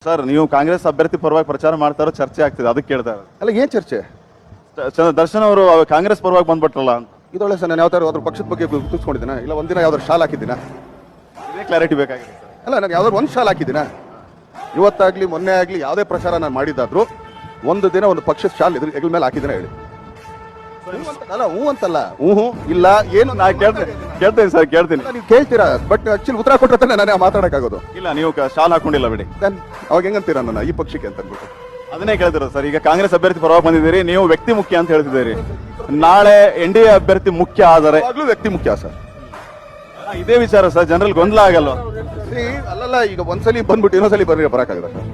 Sir ನೀವು ಕಾಂಗ್ರೆಸ್ ಅಭ್ಯರ್ಥಿ ಪರವಾಗಿ ಪ್ರಚಾರ ಮಾಡ್ತಾರೋ ಚರ್ಚೆ ಆಗ್ತಿದೆ ಅದಕ್ಕೆ ಕೇಳ್ತಾ ಇರೋದು. ಅಲ್ಲ ಏನು ಚರ್ಚೆ? ದರ್ಶನ್ ಅವರು ಕಾಂಗ್ರೆಸ್ ಪರವಾಗಿ ಬಂದ್ಬಿಟ್ರಲ್ಲ ಅಂತ. ಇದೊಳ್ಳೆ ಸರ್ ನಾನು ಯಾವ್ದಾದ್ರು ಅದ್ರ ಪಕ್ಷದ ಬಗ್ಗೆ ಕೂತ್ಕೊಂಡಿದ್ದೀನ, ಇಲ್ಲ ಒಂದಿನ ಯಾವ್ದಾದ್ರು ಶಾಲ್ ಹಾಕಿದ್ದೀನ? ಇದೇ ಕ್ಲಾರಿಟಿ ಬೇಕಾಗಿದೆ ಸರ್. ಅಲ್ಲ ನಾನು ಯಾವ್ದಾದ್ರು ಒಂದು ಶಾಲ್ ಹಾಕಿದ್ದೀನ? ಇವತ್ತಾಗ್ಲಿ ಮೊನ್ನೆ ಆಗಲಿ ಯಾವುದೇ ಪ್ರಚಾರ ನಾನು ಮಾಡಿದ್ದಾದ್ರು ಒಂದು ದಿನ ಒಂದು ಪಕ್ಷದ ಶಾಲ್ ಹೆಗಲ ಮೇಲೆ ಹಾಕಿದ್ದೀನ ಹೇಳಿ? ಅಲ್ಲ ಹ್ಞೂ ಅಂತಲ್ಲ, ಹ್ಞೂ ಇಲ್ಲ ಏನು ನಾ ಕೇಳ್ತೇನೆ ಸರ್, ಕೇಳ್ತೀನಿ. ನೀವು ಕೇಳ್ತೀರಾ, ಬಟ್ ಆಕ್ಚುಲಿ ಉತ್ತರ ಕೊಟ್ಟರೆ ನಾನೇ ಮಾತಾಡೋಕ್ಕಾಗೋದು. ಇಲ್ಲ ನೀವು ಶಾಲ್ ಹಾಕೊಂಡಿಲ್ಲ ಬಿಡಿ. ದೆನ್ ಅವಾಗ ಹೆಂಗಂತೀರ ನನ್ನ ಈ ಪಕ್ಷಕ್ಕೆ ಅಂತ ಅಂದ್ಬಿಟ್ಟು? ಅದನ್ನೇ ಕೇಳ್ತಿರೋದು ಸರ್. ಈಗ ಕಾಂಗ್ರೆಸ್ ಅಭ್ಯರ್ಥಿ ಪರವಾಗಿ ಬಂದಿದ್ದೀರಿ, ನೀವು ವ್ಯಕ್ತಿ ಮುಖ್ಯ ಅಂತ ಹೇಳ್ತಿದ್ದೀರಿ. ನಾಳೆ NDA ಅಭ್ಯರ್ಥಿ ಮುಖ್ಯ ಆದರೆ ಯಾವಾಗಲೂ ವ್ಯಕ್ತಿ ಮುಖ್ಯ ಸರ್. ಇದೇ ವಿಚಾರ ಸರ್, ಜನರಲ್ ಗೊಂದಲ ಆಗಲ್ವಾ? ಅಲ್ಲಲ್ಲ, ಈಗ ಒಂದ್ಸಲಿ ಬಂದ್ಬಿಟ್ಟು ಇನ್ನೊಂದ್ಸಲಿ ಬರೋಕ್ಕಾಗದ ಸರ್?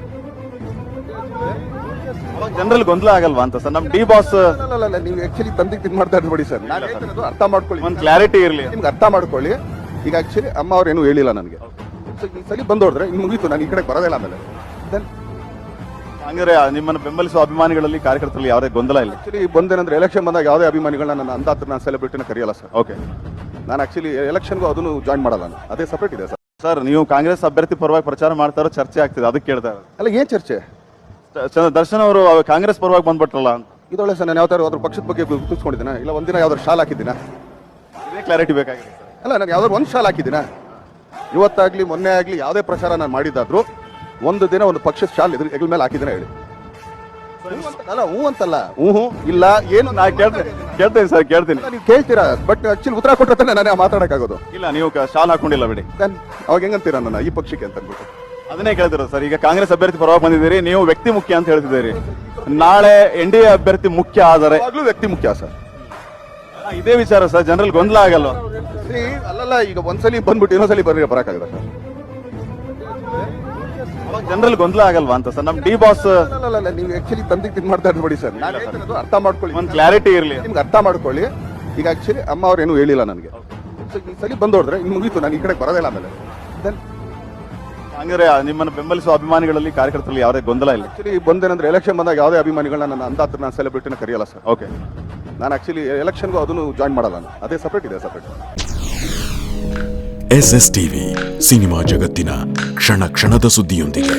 ಜನರಲ್ ಗೊಂದಲ ಆಗಲ್ವಾ ಅಂತ ಸರ್. ನಮ್ ಡಿ ಬಾಸ್ ಅಲ್ಲ ನೀವು ಆಕ್ಚುಲಿ ತಂದಿಗೆ ಇದು ಮಾಡ್ತಾ ಇರ್ಬೇಡಿ ಸರ್. ನಾನು ಹೇಳ್ತಿರೋದು ಅರ್ಥ ಮಾಡ್ಕೊಳ್ಳಿ, ಒಂದು ಕ್ಲಾರಿಟಿ ಇರಲಿ. ನಿಮ್ಗೆ ಅರ್ಥ ಮಾಡ್ಕೊಳ್ಳಿ. ಈಗ ಆಕ್ಚುಲಿ ಅಮ್ಮ ಅವ್ರು ಏನು ಹೇಳಿಲ್ಲ ನನಗೆ. ಸೊ ಈ ಸಲ ಬಂದೋಡ್ರೆ ಇನ್ನು ಮುಗೀತು, ನಾನು ಈ ಕಡೆ ಬರೋದಿಲ್ಲ. ಆಮೇಲೆ ದೆನ್ ಹಂಗಾರೆ ನಿಮ್ಮನ್ನು ಬೆಂಬಲಿಸುವ ಅಭಿಮಾನಿಗಳಲ್ಲಿ ಕಾರ್ಯಕರ್ತರಲ್ಲಿ ಯಾವುದೇ ಗೊಂದಲ ಇಲ್ಲ? ಆಕ್ಚುಲಿ ಬಂದೇನಂದ್ರೆ ಎಲೆಕ್ಷನ್ ಬಂದಾಗ ಯಾವುದೇ ಅಭಿಮಾನಿಗಳನ್ನ ನನ್ನ ಅಂದಾತ್ರ ನಾನು ಸೆಲೆಬ್ರಿಟಿನ ಕರೆಯಲ್ಲ ಸರ್. ಓಕೆ, ನಾನು ಆಕ್ಚುಲಿ ಎಲೆಕ್ಷನ್ಗೂ ಅದನ್ನು ಜಾಯ್ನ್ ಮಾಡಲ್ಲ ನಾನು, ಅದೇ ಸಪ್ರೇಟ್ ಇದೆ ಸರ್. ಸರ್ ನೀವು ಕಾಂಗ್ರೆಸ್ ಅಭ್ಯರ್ಥಿ ಪರವಾಗಿ ಪ್ರಚಾರ ಮಾಡ್ತಾರೋ ಚರ್ಚೆ ಆಗ್ತಿದೆ ಅದಕ್ಕೆ ಕೇಳ್ತಾ ಇರೋದು. ಅಲ್ಲ ಏನು ಚರ್ಚೆ? ದರ್ಶನ್ ಅವರು ಕಾಂಗ್ರೆಸ್ ಪರವಾಗಿ ಬಂದ್ಬಿಟ್ರಲ್ಲ ಅಂತ. ಇದೊಳ್ಳೆ ಸರ್ ನಾನು ಯಾವ್ದಾದ್ರು ಅದ್ರ ಪಕ್ಷದ ಬಗ್ಗೆ ಕೂತ್ಕೊಂಡಿದ್ದೀನ, ಇಲ್ಲ ಒಂದಿನ ಯಾವ್ದಾದ್ರು ಶಾಲ್ ಹಾಕಿದ್ದೀನ? ಇದೇ ಕ್ಲಾರಿಟಿ ಬೇಕಾಗಿದೆ ಸರ್. ಅಲ್ಲ ನಾನು ಯಾವ್ದಾದ್ರು ಒಂದು ಶಾಲ್ ಹಾಕಿದ್ದೀನ? ಇವತ್ತಾಗ್ಲಿ ಮೊನ್ನೆ ಆಗಲಿ ಯಾವುದೇ ಪ್ರಚಾರ ನಾನು ಮಾಡಿದ್ದಾದ್ರು ಒಂದು ದಿನ ಒಂದು ಪಕ್ಷದ ಶಾಲ್ ಹೆಗಲ ಮೇಲೆ ಹಾಕಿದ್ದೀನ ಹೇಳಿ? ಅಲ್ಲ ಹ್ಞೂ ಅಂತಲ್ಲ, ಹ್ಞೂ ಇಲ್ಲ ಏನು ನಾ ಕೇಳ್ತೇನೆ ಸರ್, ಕೇಳ್ತೀನಿ. ನೀವು ಕೇಳ್ತೀರಾ, ಬಟ್ ಆಕ್ಚುಲಿ ಉತ್ತರ ಕೊಟ್ಟರೆ ನಾನೇ ಮಾತಾಡೋಕ್ಕಾಗೋದು. ಇಲ್ಲ ನೀವು ಶಾಲ್ ಹಾಕೊಂಡಿಲ್ಲ ಬಿಡಿ. ದೆನ್ ಅವಾಗ ಹೆಂಗಂತೀರ ನನ್ನ ಈ ಪಕ್ಷಕ್ಕೆ ಅಂತ ಅಂದ್ಬಿಟ್ಟು? ಅದನ್ನೇ ಕೇಳ್ತಿರೋದು ಸರ್. ಈಗ ಕಾಂಗ್ರೆಸ್ ಅಭ್ಯರ್ಥಿ ಪರವಾಗಿ ಬಂದಿದ್ದೀರಿ, ನೀವು ವ್ಯಕ್ತಿ ಮುಖ್ಯ ಅಂತ ಹೇಳ್ತಿದ್ದೀರಿ. ನಾಳೆ NDA ಅಭ್ಯರ್ಥಿ ಮುಖ್ಯ ಆದರೆ ಯಾವಾಗಲೂ ವ್ಯಕ್ತಿ ಮುಖ್ಯ ಸರ್. ಇದೇ ವಿಚಾರ ಸರ್, ಜನರಲ್ ಗೊಂದಲ ಆಗಲ್ವಾ? ಅಲ್ಲಲ್ಲ, ಈಗ ಒಂದ್ಸಲಿ ಬಂದ್ಬಿಟ್ಟು ಇನ್ನೊಂದ್ಸಲಿ ಬರೋಕ್ಕಾಗದ ಸರ್? ಜನರಲ್ ಗೊಂದಲ ಆಗಲ್ವಾ ಅಂತ ಸರ್. ನಮ್ ಡಿ ಬಾಸ್ ಅಲ್ಲ ನೀವು ಆಕ್ಚುಲಿ ತಂದಿಗೆ ಇದು ಮಾಡ್ತಾ ಇರ್ಬೇಡಿ ಸರ್. ನಾನು ಹೇಳ್ತಿರೋದು ಅರ್ಥ ಮಾಡ್ಕೊಳ್ಳಿ, ಒಂದು ಕ್ಲಾರಿಟಿ ಇರಲಿ. ನಿಮ್ಗೆ ಅರ್ಥ ಮಾಡ್ಕೊಳ್ಳಿ. ಈಗ ಆಕ್ಚುಲಿ ಅಮ್ಮ ಅವ್ರು ಏನು ಹೇಳಿಲ್ಲ ನನಗೆ. ಸೊ ಈ ಸಲ ಬಂದೋಡ್ರೆ ಇನ್ನು ಮುಗೀತು, ನಾನು ಈ ಕಡೆ ಬರೋದಿಲ್ಲ. ಆಮೇಲೆ ದೆನ್ ಹಂಗಾರೆ ನಿಮ್ಮನ್ನು ಬೆಂಬಲಿಸುವ ಅಭಿಮಾನಿಗಳಲ್ಲಿ ಕಾರ್ಯಕರ್ತರಲ್ಲಿ ಯಾವುದೇ ಗೊಂದಲ ಇಲ್ಲ? ಆಕ್ಚುಲಿ ಬಂದೇನಂದ್ರೆ ಎಲೆಕ್ಷನ್ ಬಂದಾಗ ಯಾವುದೇ ಅಭಿಮಾನಿಗಳನ್ನ ನನ್ನ ಅಂದಾತ್ರ ನಾನು ಸೆಲೆಬ್ರಿಟಿನ ಕರೆಯಲ್ಲ ಸರ್. ಓಕೆ, ನಾನು ಆಕ್ಚುಲಿ ಎಲೆಕ್ಷನ್ಗೂ ಅದನ್ನು ಜಾಯ್ನ್ ಮಾಡಲ್ಲ ನಾನು, ಅದೇ ಸಪ್ರೇಟ್ ಇದೆ ಸಪ್ರೇಟ್. SSTV ಸಿನಿಮಾ ಜಗತ್ತಿನ ಕ್ಷಣ ಕ್ಷಣದ ಸುದ್ದಿಯೊಂದಿಗೆ.